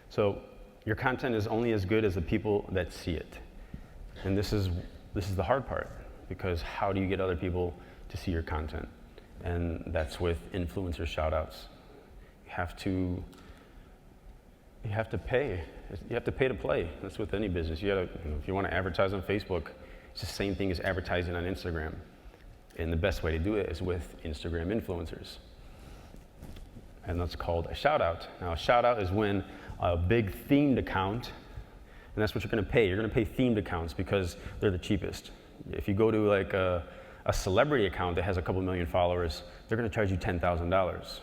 So your content is only as good as the people that see it. And this is the hard part, because how do you get other people to see your content? And that's with influencer shoutouts. You have to pay. You have to pay to play. That's with any business. If you want to advertise on Facebook, it's the same thing as advertising on Instagram. And the best way to do it is with Instagram influencers. And that's called a shoutout. Now, a shoutout is when a big themed account, and that's what you're going to pay. You're going to pay themed accounts because they're the cheapest. If you go to like a celebrity account that has a couple million followers, they're going to charge you $10,000.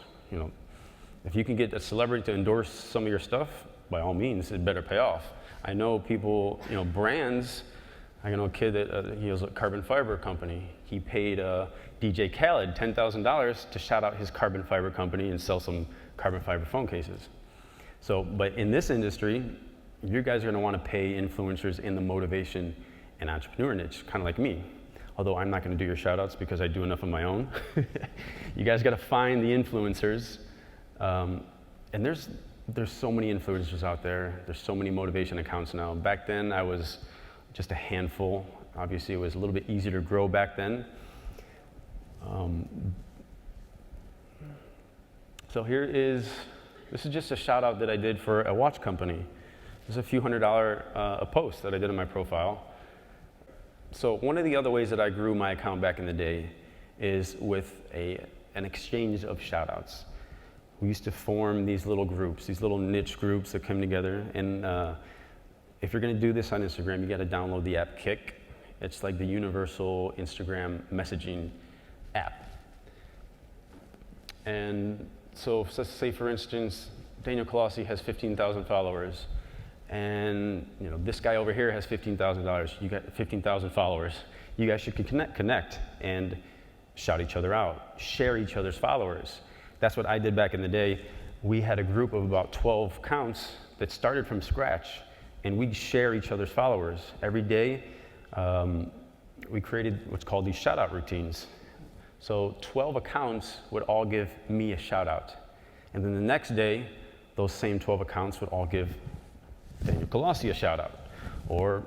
If you can get a celebrity to endorse some of your stuff, by all means, it better pay off. I know people, brands. I know a kid that he has a carbon fiber company. He paid DJ Khaled $10,000 to shout out his carbon fiber company and sell some carbon fiber phone cases. So, but in this industry, you guys are going to want to pay influencers in the motivation and entrepreneur niche, kind of like me. Although I'm not going to do your shout outs because I do enough on my own. You guys got to find the influencers. And there's so many influencers out there. There's so many motivation accounts now. Back then, I was just a handful. Obviously, it was a little bit easier to grow back then. So this is just a shout out that I did for a watch company. This is a few $100 a post that I did on my profile. So one of the other ways that I grew my account back in the day is with an exchange of shout outs. We used to form these little groups, these little niche groups that come together. And if you're going to do this on Instagram, you got to download the app Kick. It's like the universal Instagram messaging app. And so let's say, for instance, Daniel Colossi has 15,000 followers, and this guy over here has $15,000. You got 15,000 followers. You guys should connect and shout each other out, share each other's followers. That's what I did back in the day. We had a group of about 12 accounts that started from scratch, and we'd share each other's followers. Every day, we created what's called these shout-out routines. So 12 accounts would all give me a shout-out. And then the next day, those same 12 accounts would all give Daniel Colossi a shout-out, or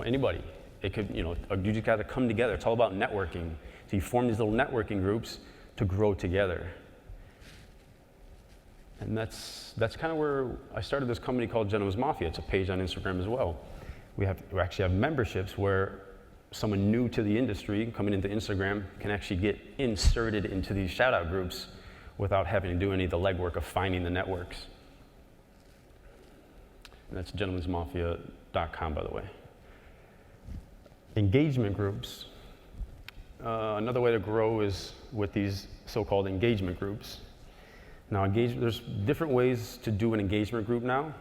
anybody. It could, you just got to come together. It's all about networking. So you form these little networking groups to grow together. And that's kind of where I started this company called Gentleman's Mafia. It's a page on Instagram as well. We actually have memberships where someone new to the industry coming into Instagram can actually get inserted into these shout-out groups without having to do any of the legwork of finding the networks. And that's gentlemansmafia.com, by the way. Engagement groups. Another way to grow is with these so-called engagement groups. Now, there's different ways to do an engagement group now.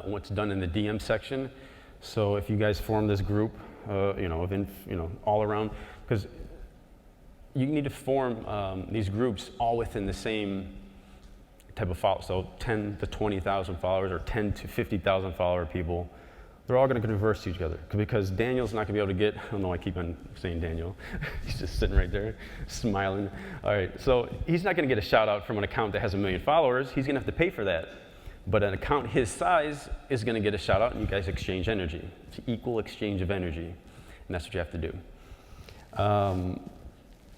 What's done in the DM section. So if you guys form this group, all around, because you need to form these groups all within the same type of follow. So 10 to 20,000 followers, or 10 to 50,000 follower people. They're all going to converse to each other, because Daniel's not going to be able to get, I don't know, I keep on saying Daniel. He's just sitting right there, smiling. All right, so he's not going to get a shout out from an account that has 1 million followers. He's going to have to pay for that. But an account his size is going to get a shout out, and you guys exchange energy. It's an equal exchange of energy, and that's what you have to do.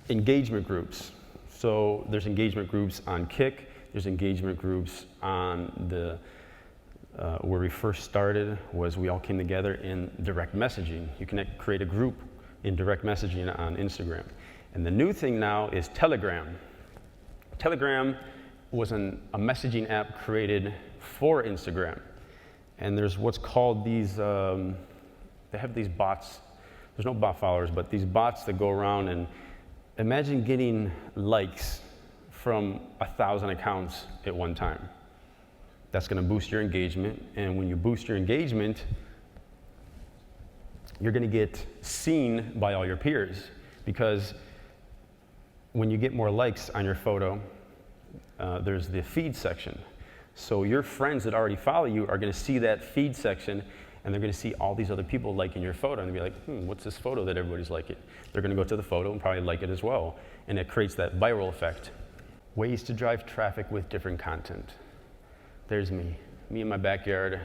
Engagement groups. So there's engagement groups on Kick. There's engagement groups on where we first started was we all came together in direct messaging. You can create a group in direct messaging on Instagram. And the new thing now is Telegram. Telegram was a messaging app created for Instagram. And there's what's called these, they have these bots. There's no bot followers, but these bots that go around, and imagine getting likes from 1,000 accounts at one time. That's going to boost your engagement, and when you boost your engagement, you're going to get seen by all your peers, because when you get more likes on your photo, there's the feed section. So your friends that already follow you are going to see that feed section, and they're going to see all these other people liking your photo, and they'll be like, what's this photo that everybody's liking? They're going to go to the photo and probably like it as well, and it creates that viral effect. Ways to drive traffic with different content. There's me in my backyard,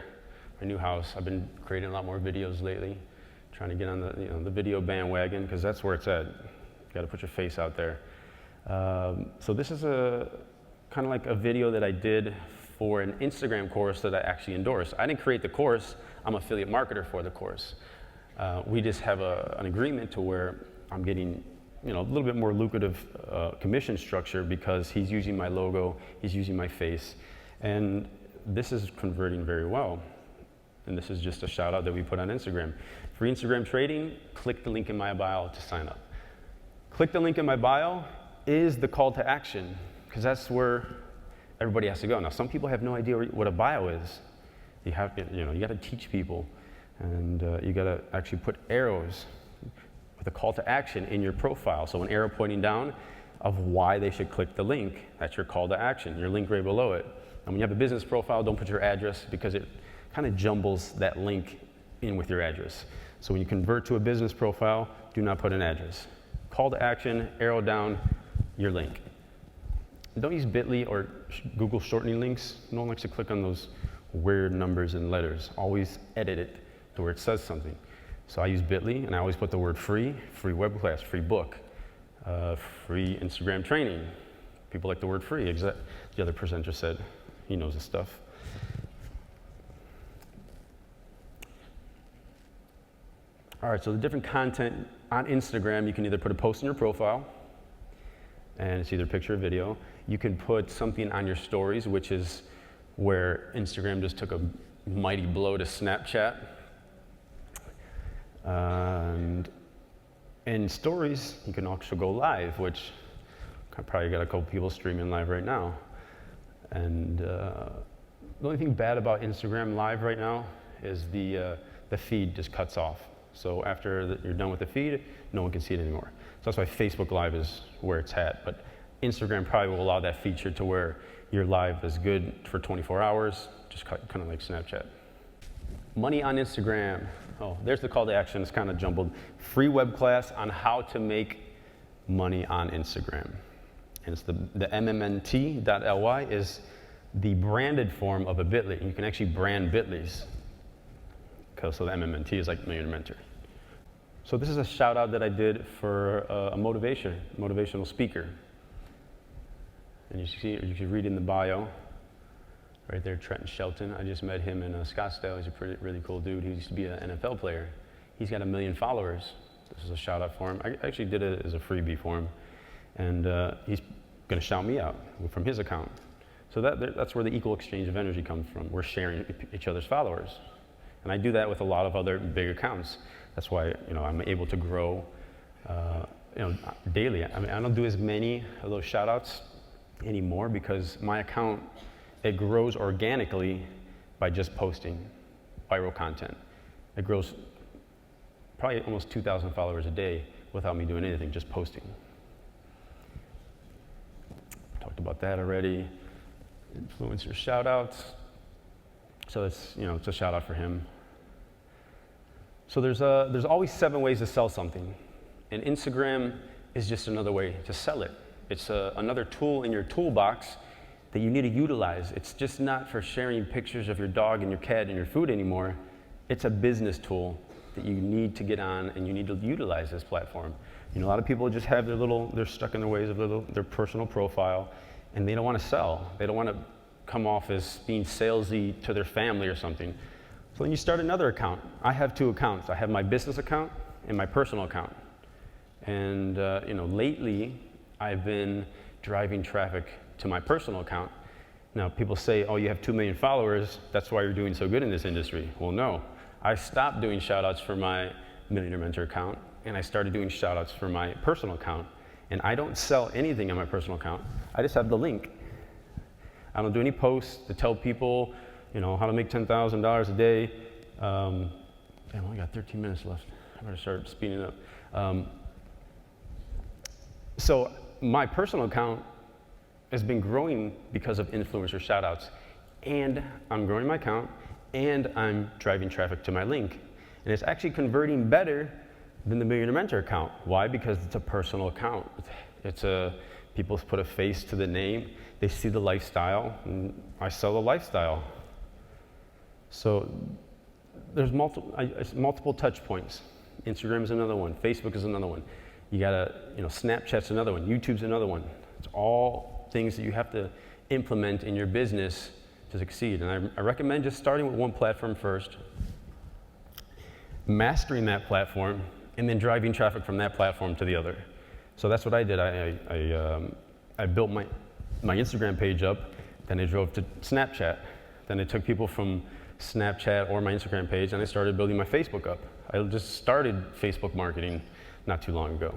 my new house. I've been creating a lot more videos lately, trying to get on the video bandwagon, because that's where it's at. You got to put your face out there. So this is a kind of like a video that I did for an Instagram course that I actually endorsed. I didn't create the course. I'm affiliate marketer for the course. We just have an agreement to where I'm getting a little bit more lucrative commission structure because he's using my logo, he's using my face, and this is converting very well. And this is just a shout out that we put on Instagram. For Instagram trading, click the link in my bio to sign up. Click the link in my bio is the call to action, because that's where everybody has to go. Now, some people have no idea what a bio is. You got to teach people, and you got to actually put arrows with a call to action in your profile. So an arrow pointing down of why they should click the link. That's your call to action, your link right below it. And when you have a business profile, don't put your address, because it kind of jumbles that link in with your address. So when you convert to a business profile, do not put an address. Call to action, arrow down, your link. Don't use Bitly or Google shortening links. No one likes to click on those weird numbers and letters. Always edit it to where it says something. So I use Bitly, and I always put the word free web class, free book, free Instagram training. People like the word free. The other presenter said he knows this stuff. All right, so the different content on Instagram, you can either put a post in your profile, and it's either a picture or video. You can put something on your stories, which is where Instagram just took a mighty blow to Snapchat. And in stories, you can also go live, which I probably got a couple people streaming live right now. And the only thing bad about Instagram Live right now is the feed just cuts off. So after you're done with the feed, no one can see it anymore. So that's why Facebook Live is where it's at. But Instagram probably will allow that feature to where your live is good for 24 hours, just kind of like Snapchat. Money on Instagram. Oh, there's the call to action. It's kind of jumbled. Free web class on how to make money on Instagram. And it's the mmnt.ly is the branded form of a Bitly. You can actually brand Bitlys. So the MMNT is like Millionaire Mentor. So this is a shout out that I did for a motivational speaker. And you can read in the bio, right there, Trenton Shelton. I just met him in Scottsdale. He's a really cool dude. He used to be an NFL player. He's got 1 million followers. This is a shout out for him. I actually did it as a freebie for him. And he's gonna shout me out from his account. So that's where the equal exchange of energy comes from. We're sharing each other's followers. And I do that with a lot of other big accounts. That's why I'm able to grow daily. I mean, I don't do as many of those shout outs anymore because my account, it grows organically by just posting viral content. It grows probably almost 2,000 followers a day without me doing anything, just posting. Talked about that already. Influencer shout outs. So it's a shout out for him. So there's always 7 ways to sell something, and Instagram is just another way to sell it. It's another tool in your toolbox that you need to utilize. It's just not for sharing pictures of your dog and your cat and your food anymore. It's a business tool that you need to get on, and you need to utilize this platform. A lot of people just have they're stuck in their ways of their personal profile, and they don't want to sell. They don't want to come off as being salesy to their family or something. So then you start another account. I have 2 accounts. I have my business account and my personal account. And lately I've been driving traffic to my personal account. Now people say, oh, you have 2 million followers, that's why you're doing so good in this industry. Well, no. I stopped doing shout outs for my Millionaire Mentor account, and I started doing shout outs for my personal account. And I don't sell anything on my personal account. I just have the link. I don't do any posts to tell people, how to make $10,000 a day. I only got 13 minutes left. I better start speeding up. So my personal account has been growing because of influencer shoutouts, and I'm growing my account, and I'm driving traffic to my link. And it's actually converting better than the Millionaire Mentor account. Why? Because it's a personal account. It's a People put a face to the name. They see the lifestyle, and I sell the lifestyle. So there's multiple touch points. Instagram is another one. Facebook is another one. You gotta, Snapchat's another one. YouTube's another one. It's all things that you have to implement in your business to succeed. And I recommend just starting with one platform first, mastering that platform, and then driving traffic from that platform to the other. So that's what I did. I built my Instagram page up, then I drove to Snapchat. Then I took people from Snapchat or my Instagram page, and I started building my Facebook up. I just started Facebook marketing not too long ago.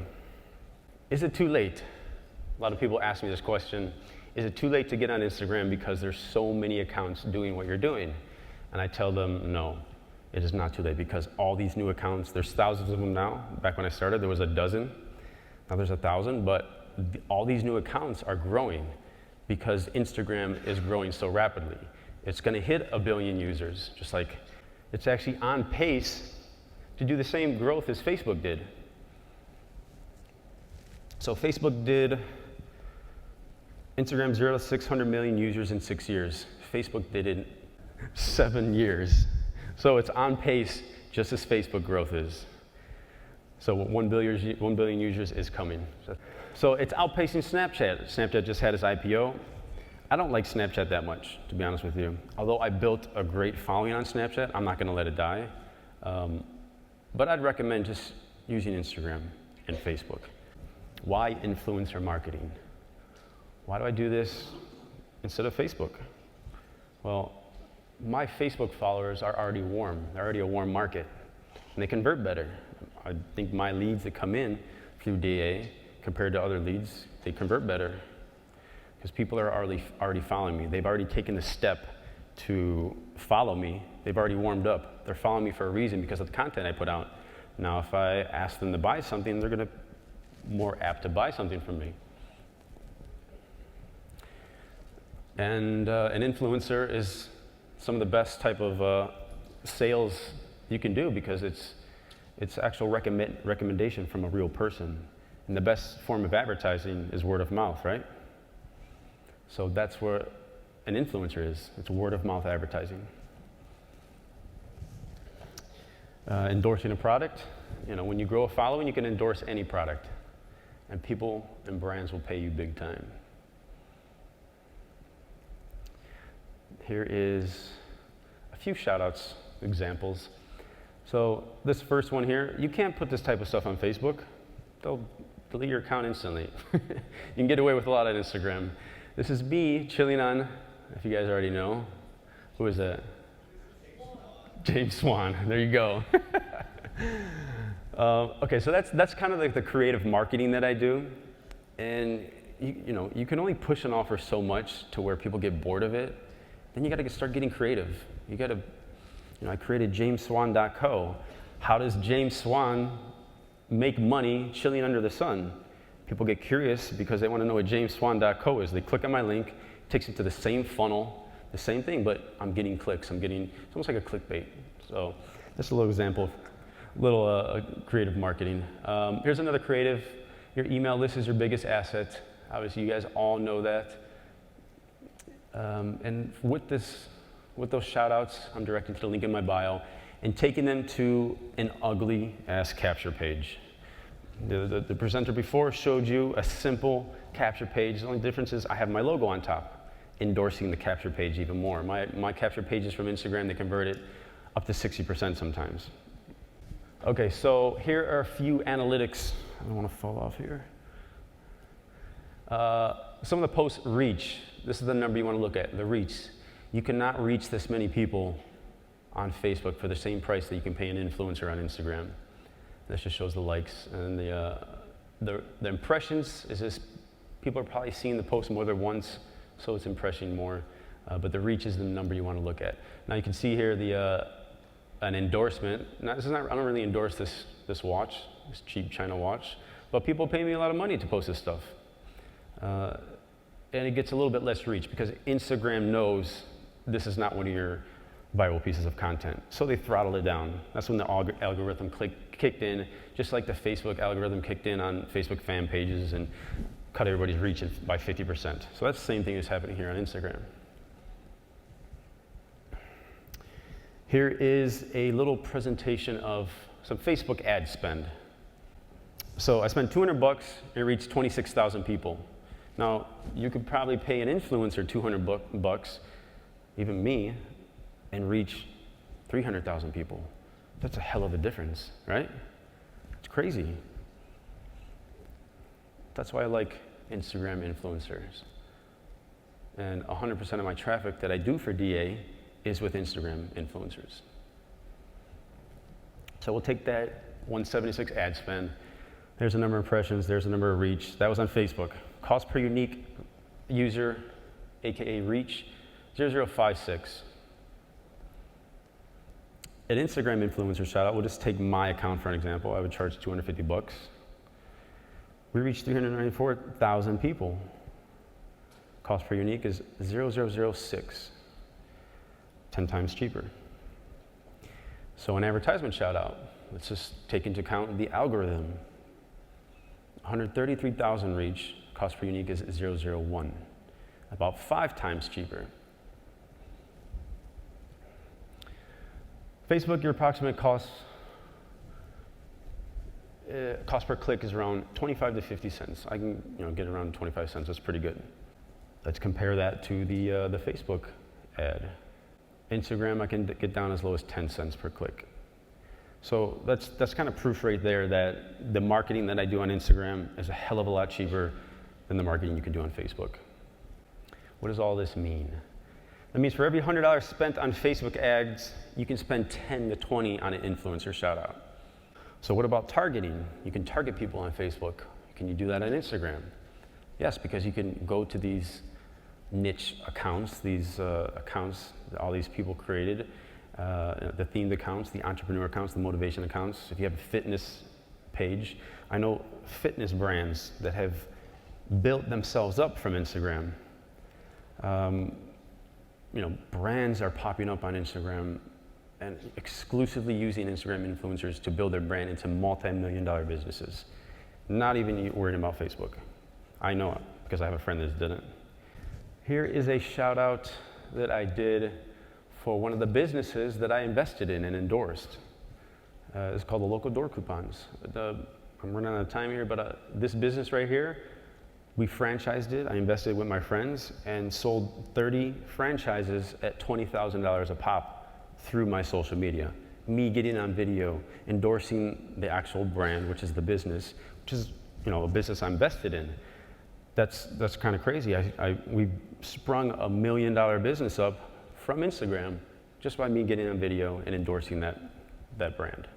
Is it too late? A lot of people ask me this question. Is it too late to get on Instagram because there's so many accounts doing what you're doing? And I tell them, no, it is not too late, because all these new accounts, there's thousands of them now. Back when I started, there was a dozen. Now there's 1,000, but all these new accounts are growing because Instagram is growing so rapidly. It's gonna hit 1 billion users, just like it's actually on pace to do the same growth as Facebook did. So Facebook did Instagram 0 to 600 million users in 6 years. Facebook did it in 7 years. So it's on pace just as Facebook growth is. So 1 billion users is coming. So it's outpacing Snapchat. Snapchat just had its IPO. I don't like Snapchat that much, to be honest with you. Although I built a great following on Snapchat, I'm not gonna let it die. But I'd recommend just using Instagram and Facebook. Why influencer marketing? Why do I do this instead of Facebook? Well, my Facebook followers are already warm. They're already a warm market, and they convert better. I think my leads that come in through DA compared to other leads, they convert better because people are already following me. They've already taken the step to follow me. They've already warmed up. They're following me for a reason because of the content I put out. Now, if I ask them to buy something, they're gonna more apt to buy something from me. And an influencer is some of the best type of sales you can do, because it's actual recommendation from a real person. And the best form of advertising is word of mouth, right? So that's where an influencer is. It's word of mouth advertising. Endorsing a product. When you grow a following, you can endorse any product. And people and brands will pay you big time. Here is a few shout-outs examples. So this first one here, you can't put this type of stuff on Facebook. They'll delete your account instantly. You can get away with a lot on Instagram. This is me chilling on, if you guys already know. Who is that? James Swan. There you go. Okay, so that's kind of like the creative marketing that I do. And you can only push an offer so much to where people get bored of it. Then you gotta start getting creative. I created jamesswan.co. How does James Swan make money chilling under the sun? People get curious because they want to know what jamesswan.co is. They click on my link, it takes them to the same funnel, the same thing, but I'm getting clicks. It's almost like a clickbait. So that's a little example of little creative marketing. Here's another creative. Your email list is your biggest asset. Obviously, you guys all know that. And with those shout-outs, I'm directing to the link in my bio and taking them to an ugly-ass capture page. The presenter before showed you a simple capture page. The only difference is I have my logo on top, endorsing the capture page even more. My capture pages from Instagram, they convert it up to 60% sometimes. Okay, so here are a few analytics. I don't want to fall off here. Some of the posts reach. This is the number you want to look at, the reach. You cannot reach this many people on Facebook for the same price that you can pay an influencer on Instagram. This just shows the likes. And the impressions is just, people are probably seeing the post more than once, so it's impressing more. But the reach is the number you want to look at. Now you can see here an endorsement. Now, I don't really endorse this watch, this cheap China watch, but people pay me a lot of money to post this stuff. And it gets a little bit less reach because Instagram knows this is not one of your viral pieces of content. So they throttled it down. That's when the algorithm kicked in, just like the Facebook algorithm kicked in on Facebook fan pages and cut everybody's reach by 50%. So that's the same thing that's happening here on Instagram. Here is a little presentation of some Facebook ad spend. So I spent $200 and it reached 26,000 people. Now, you could probably pay an influencer $200, even me, and reach 300,000 people. That's a hell of a difference, right? It's crazy. That's why I like Instagram influencers. And 100% of my traffic that I do for DA is with Instagram influencers. So we'll take that 176 ad spend. There's a number of impressions, there's a number of reach. That was on Facebook. Cost per unique user, AKA reach, 0056. An Instagram influencer shout out, we'll just take my account for an example. I would charge $250. We reached 394,000 people. Cost per unique is 0006, 10 times cheaper. So an advertisement shout out, let's just take into account the algorithm. 133,000 reach, cost per unique is 001, about 5 times cheaper. Facebook, your approximate cost per click is around 25 to 50 cents. I can get around 25 cents, that's pretty good. Let's compare that to the Facebook ad. Instagram, I can get down as low as 10 cents per click. So that's kind of proof right there that the marketing that I do on Instagram is a hell of a lot cheaper than the marketing you can do on Facebook. What does all this mean? That means for every $100 spent on Facebook ads, you can spend 10 to 20 on an influencer shout out. So what about targeting? You can target people on Facebook. Can you do that on Instagram? Yes, because you can go to these niche accounts, these accounts that all these people created, the themed accounts, the entrepreneur accounts, the motivation accounts. If you have a fitness page, I know fitness brands that have built themselves up from Instagram. Brands are popping up on Instagram and exclusively using Instagram influencers to build their brand into multi-million-dollar businesses. Not even worried about Facebook. I know it because I have a friend that did it. Here is a shout out that I did for one of the businesses that I invested in and endorsed. It's called the Local Door Coupons. I'm running out of time here, but this business right here, we franchised it. I invested with my friends and sold 30 franchises at $20,000 a pop through my social media. Me getting on video, endorsing the actual brand, which is the business, which is a business I'm invested in. That's kind of crazy. We sprung $1 million business up from Instagram just by me getting on video and endorsing that brand.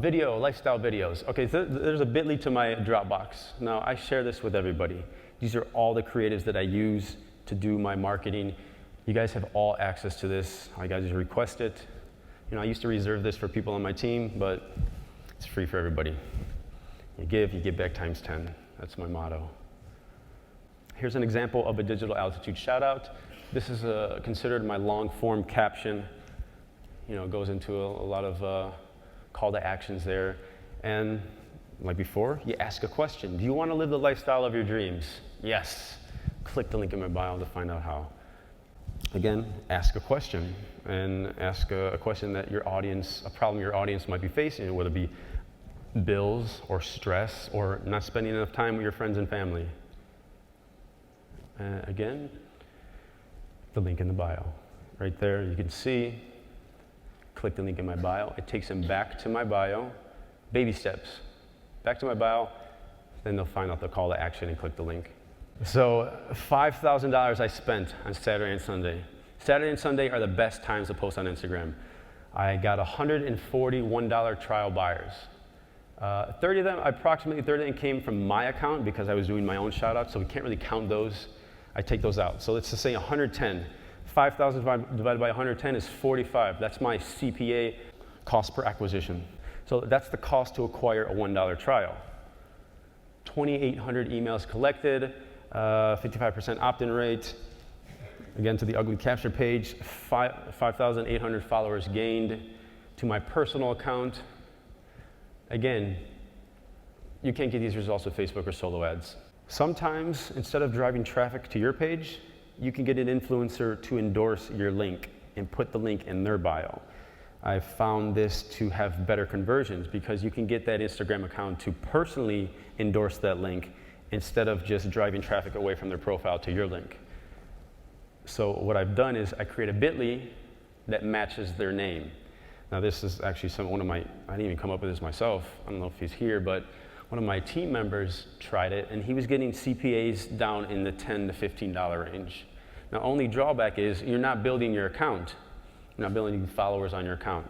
Video, lifestyle videos. Okay, so there's a bit.ly to my Dropbox. Now, I share this with everybody. These are all the creatives that I use to do my marketing. You guys have all access to this. All you guys just request it. I used to reserve this for people on my team, but it's free for everybody. You give back times 10. That's my motto. Here's an example of a digital altitude shout out. This is considered my long form caption. It goes into a lot of call to actions there. And like before, you ask a question. Do you want to live the lifestyle of your dreams? Yes. Click the link in my bio to find out how. Again, ask a question, and ask a question that a problem your audience might be facing, whether it be bills or stress or not spending enough time with your friends and family. Again, the link in the bio. Right there, you can see, click the link in my bio. It takes them back to my bio, baby steps. Back to my bio, then they'll find out the call to action and click the link. So $5,000 I spent on Saturday and Sunday. Saturday and Sunday are the best times to post on Instagram. I got 140 $1 trial buyers. Approximately 30 of them came from my account because I was doing my own shout outs, so we can't really count those. I take those out. So let's just say 110. 5,000 divided by 110 is 45. That's my CPA, cost per acquisition. So that's the cost to acquire a $1 trial. 2,800 emails collected, 55% opt-in rate. Again, to the ugly capture page, 5,800 followers gained. To my personal account, Again, you can't get these results with Facebook or solo ads. Sometimes, instead of driving traffic to your page, you can get an influencer to endorse your link and put the link in their bio. I've found this to have better conversions because you can get that Instagram account to personally endorse that link instead of just driving traffic away from their profile to your link. So what I've done is I create a bit.ly that matches their name. Now this is actually I didn't even come up with this myself. I don't know if he's here, but one of my team members tried it and he was getting CPAs down in the $10 to $15 range. Now only drawback is you're not building your account. You're not building followers on your account.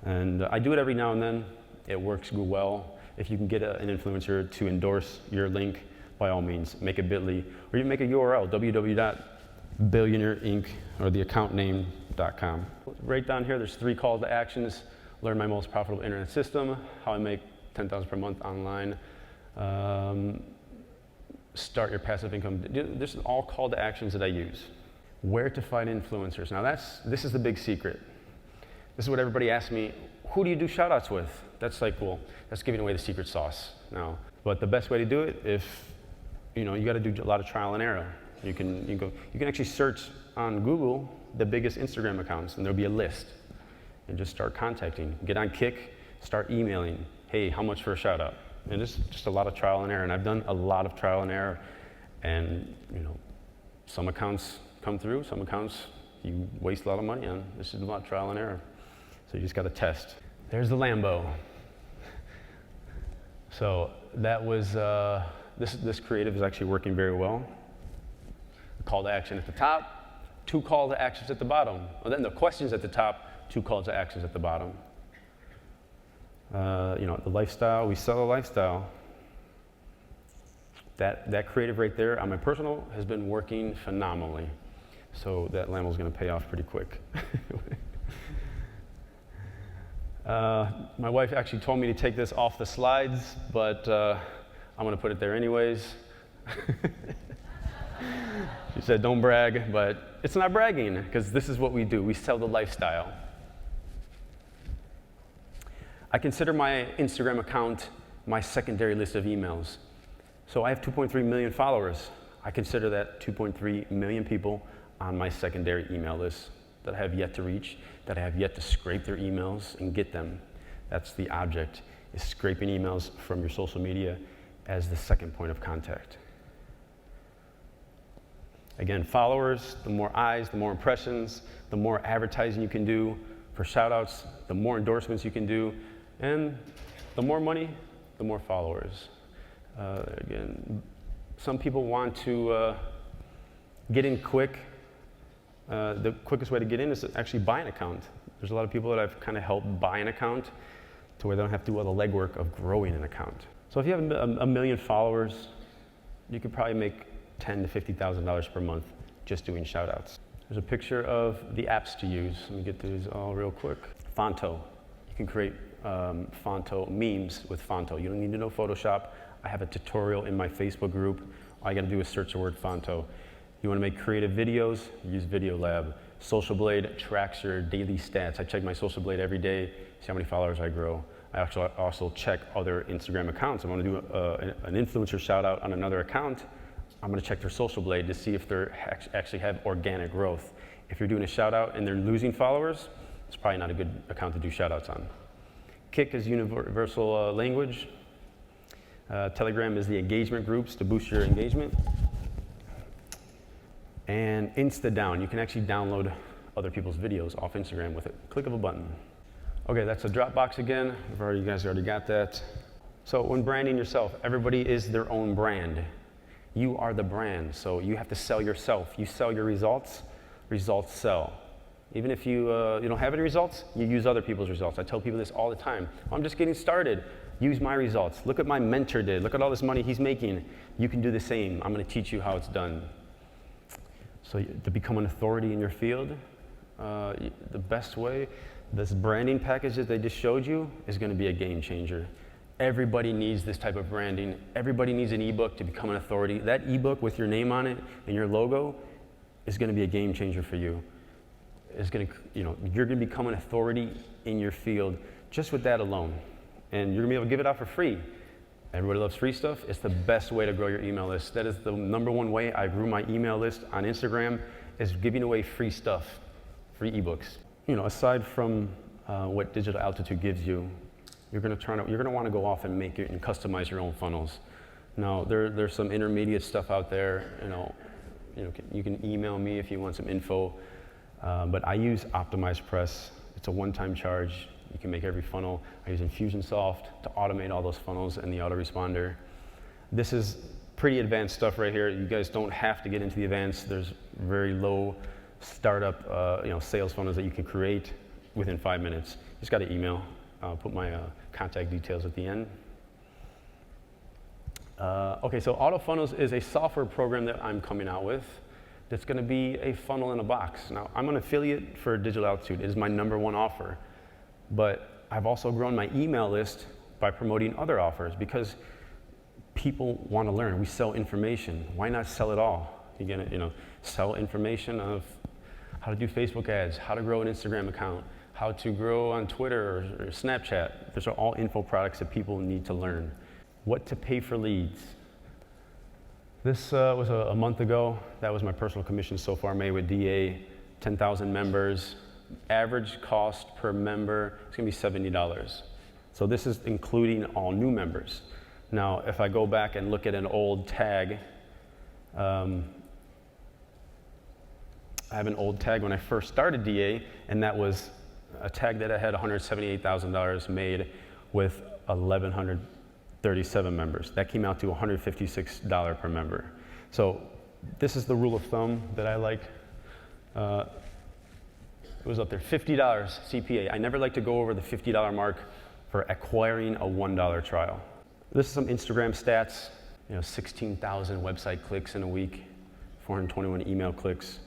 And I do it every now and then. It works well. If you can get an influencer to endorse your link, by all means, make a bit.ly, or you make a URL, www.billionaireinc, or the account name.com. Right down here, there's 3 calls to actions. Learn my most profitable internet system, how I make $10,000 per month online, start your passive income. This is all call to actions that I use. Where to find influencers. Now this is the big secret. This is what everybody asks me, who do you do shoutouts with? That's like, well, that's giving away the secret sauce now. But the best way to do it, you got to do a lot of trial and error. You can actually search on Google the biggest Instagram accounts and there'll be a list. And just start contacting. Get on Kick, start emailing. Hey, how much for a shout out? And it's just a lot of trial and error. And I've done a lot of trial and error. And some accounts come through, some accounts you waste a lot of money on. This is a lot of trial and error. So you just got to test. There's the Lambo. So that was, this creative is actually working very well. Call to action at the top, 2 call to actions at the bottom. Well, then the questions at the top, 2 calls to actions at the bottom. The lifestyle, we sell a lifestyle. That creative right there on my personal has been working phenomenally. So that Lambo's gonna pay off pretty quick. My wife actually told me to take this off the slides, but I'm gonna put it there anyways. She said, don't brag, but it's not bragging, because this is what we do. We sell the lifestyle. I consider my Instagram account my secondary list of emails. So I have 2.3 million followers. I consider that 2.3 million people on my secondary email list that I have yet to reach, that I have yet to scrape their emails and get them. That's the object, is scraping emails from your social media as the second point of contact. Again, followers, the more eyes, the more impressions, the more advertising you can do for shoutouts, the more endorsements you can do, and the more money, the more followers. Again, some people want to get in quick. The quickest way to get in is to actually buy an account. There's a lot of people that I've kind of helped buy an account to where they don't have to do all the legwork of growing an account. So if you have a million followers, you could probably make $10,000 to $50,000 per month just doing shoutouts. There's a picture of the apps to use. Let me get these all real quick. Fonto. You can create Fonto memes with Fonto. You don't need to know Photoshop. I have a tutorial in my Facebook group. All you got to do is search the word Fonto. You want to make creative videos? Use Video Lab. Social Blade tracks your daily stats. I check my Social Blade every day, see how many followers I grow. I actually also check other Instagram accounts. I want to do an influencer shout out on another account. I'm going to check their Social Blade to see if they actually have organic growth. If you're doing a shout out and they're losing followers, it's probably not a good account to do shout outs on. Kick is universal language. Telegram is the engagement groups to boost your engagement. And Instadown, you can actually download other people's videos off Instagram with a click of a button. Okay, that's a Dropbox again. You guys already got that. So when branding yourself, everybody is their own brand. You are the brand, so you have to sell yourself. You sell your results, results sell. Even if you don't have any results, you use other people's results. I tell people this all the time. I'm just getting started. Use my results. Look what my mentor did. Look at all this money he's making. You can do the same. I'm going to teach you how it's done. So to become an authority in your field, the best way, this branding package that they just showed you is going to be a game changer. Everybody needs this type of branding. Everybody needs an ebook to become an authority. That ebook with your name on it and your logo is going to be a game changer for you. It's going to, you're going to become an authority in your field just with that alone. and you're gonna be able to give it out for free. Everybody loves free stuff. It's the best way to grow your email list. That is the #1 way I grew my email list on Instagram, is giving away free stuff, free ebooks. You know, aside from what Digital Altitude gives you, you're gonna want to go off and make it and customize your own funnels. Now, there's some intermediate stuff out there. You can email me if you want some info, but I use OptimizePress. It's a one-time charge. You can make every funnel. I use Infusionsoft to automate all those funnels and the autoresponder. This is pretty advanced stuff right here. You guys don't have to get into the advanced. There's very low startup sales funnels that you can create within 5 minutes. Just got to email. I'll put my contact details at the end. Okay, so AutoFunnels is a software program that I'm coming out with that's going to be a funnel in a box. Now, I'm an affiliate for Digital Altitude. It is my #1 offer. But I've also grown my email list by promoting other offers because people want to learn. We sell information. Why not sell it all? You're gonna, sell information of how to do Facebook ads, how to grow an Instagram account, how to grow on Twitter or Snapchat. Those are all info products that people need to learn. What to pay for leads. This was a month ago. That was my personal commission so far made with DA, 10,000 members. Average cost per member is going to be $70. So this is including all new members. Now, if I go back and look at an old tag, I have an old tag when I first started DA, and that was a tag that I had $178,000 made with 1,137 members. That came out to $156 per member. So this is the rule of thumb that I like. It was up there, $50 CPA. I never like to go over the $50 mark for acquiring a $1 trial. This is some Instagram stats. 16,000 website clicks in a week, 421 email clicks.